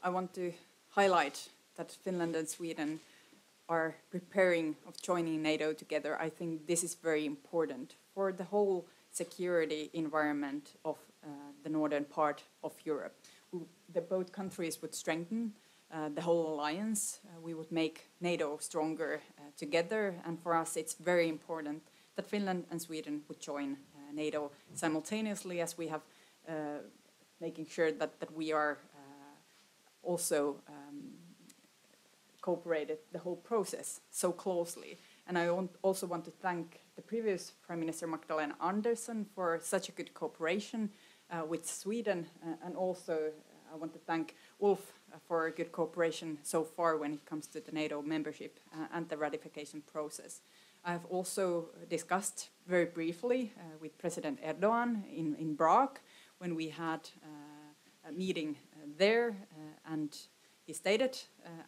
I want to highlight that Finland and Sweden are preparing of joining NATO together. I think this is very important for the whole security environment of the northern part of Europe. Both countries would strengthen the whole alliance. We would make NATO stronger together, and for us it's very important that Finland and Sweden would join NATO simultaneously, as we have making sure that we are also cooperated the whole process so closely. And I also want to thank the previous Prime Minister Magdalena Andersson for such a good cooperation with Sweden, and also I want to thank Ulf for good cooperation so far when it comes to the NATO membership and the ratification process. I have also discussed very briefly with President Erdogan in Prague when we had a meeting there, and he stated,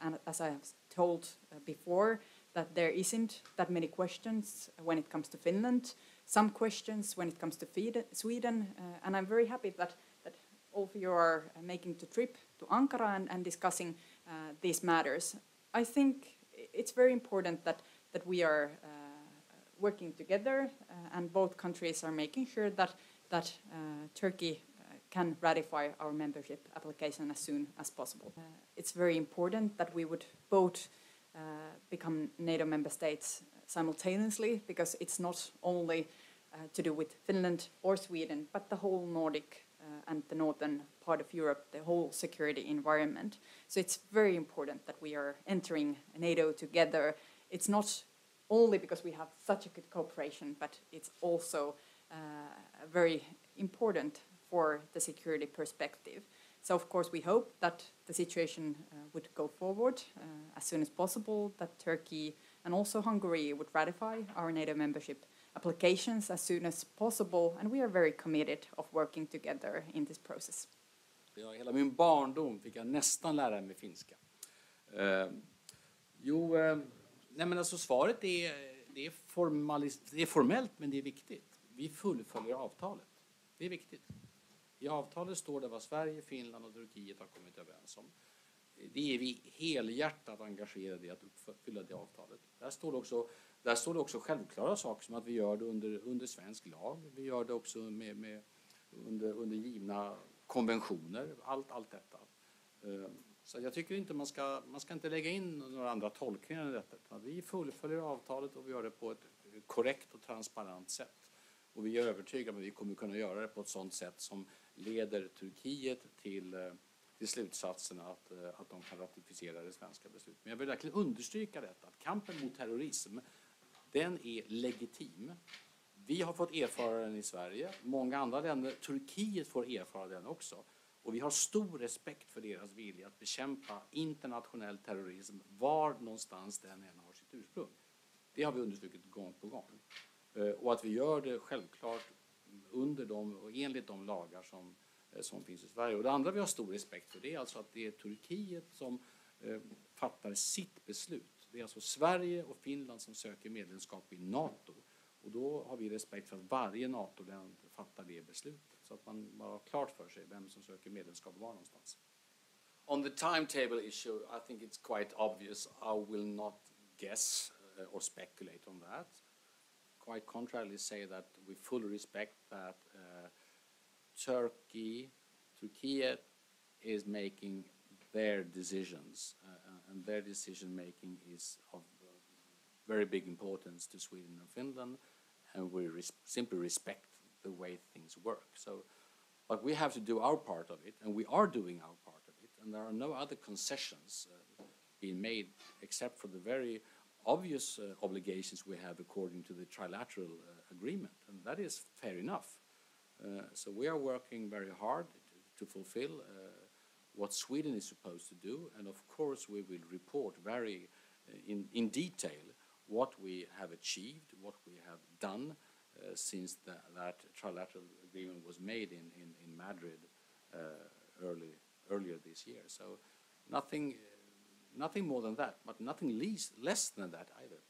and as I have told before, that there isn't that many questions when it comes to Finland, some questions when it comes to Sweden, and I'm very happy that all of you are making the trip to Ankara and discussing these matters. I think it's very important that we are working together, and both countries are making sure that Turkey can ratify our membership application as soon as possible. It's very important that we would both become NATO member states simultaneously, because it's not only to do with Finland or Sweden, but the whole Nordic and the northern part of Europe, the whole security environment. So it's very important that we are entering NATO together. It's not only because we have such a good cooperation, but it's also very important for the security perspective. So of course we hope that the situation would go forward as soon as possible, that Turkey and also Hungary would ratify our NATO membership applications as soon as possible, and we are very committed of working together in this process. Ja, hela min barndom fick jag nästan lära mig finska. Nej men alltså svaret är formellt, men det är viktigt. Vi fullföljer avtalet. Det är viktigt. I avtalet står det vad Sverige, Finland och Turkiet har kommit överens om. Det är vi helhjärtat engagerade i att uppfylla det avtalet. Där står det också självklara saker som att vi gör det under svensk lag. Vi gör det också under givna konventioner. Allt detta. Så jag tycker inte man ska inte lägga in några andra tolkningar i detta. Vi fullföljer avtalet och vi gör det på ett korrekt och transparent sätt. Och vi är övertygade om att vi kommer kunna göra det på ett sådant sätt som leder Turkiet till slutsatsen att de kan ratificera det svenska beslutet. Men jag vill verkligen understryka detta, att kampen mot terrorism, den är legitim. Vi har fått erfara den i Sverige, många andra länder, Turkiet får erfara den också. Och vi har stor respekt för deras vilja att bekämpa internationell terrorism var någonstans den än har sitt ursprung. Det har vi understrukit gång på gång. Och att vi gör det självklart under och enligt de lagar som finns i Sverige. Och det andra vi har stor respekt för, det är alltså att det är Turkiet som fattar sitt beslut. Det är alltså Sverige och Finland som söker medlemskap i NATO. Och då har vi respekt för att varje NATO-land fattar det beslutet. Så att man bara har klart för sig vem som söker medlemskap var någonstans. On the timetable issue, I think it's quite obvious. I will not guess or speculate on that. Quite contrarily say that we fully respect that Turkey is making their decisions, and their decision making is of very big importance to Sweden and Finland, and we simply respect the way things work. So, but we have to do our part of it, and we are doing our part of it, and there are no other concessions being made except for the very obvious obligations we have according to the trilateral agreement, and that is fair enough. So we are working very hard to fulfill what Sweden is supposed to do, and of course we will report very in detail what we have achieved, what we have done since that trilateral agreement was made in Madrid earlier this year. So nothing more than that, but nothing less than that either.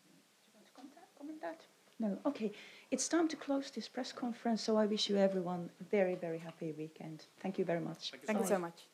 Do you want to comment that? No. Okay. It's time to close this press conference, so I wish you everyone a very, very happy weekend. Thank you very much. Thank you so much.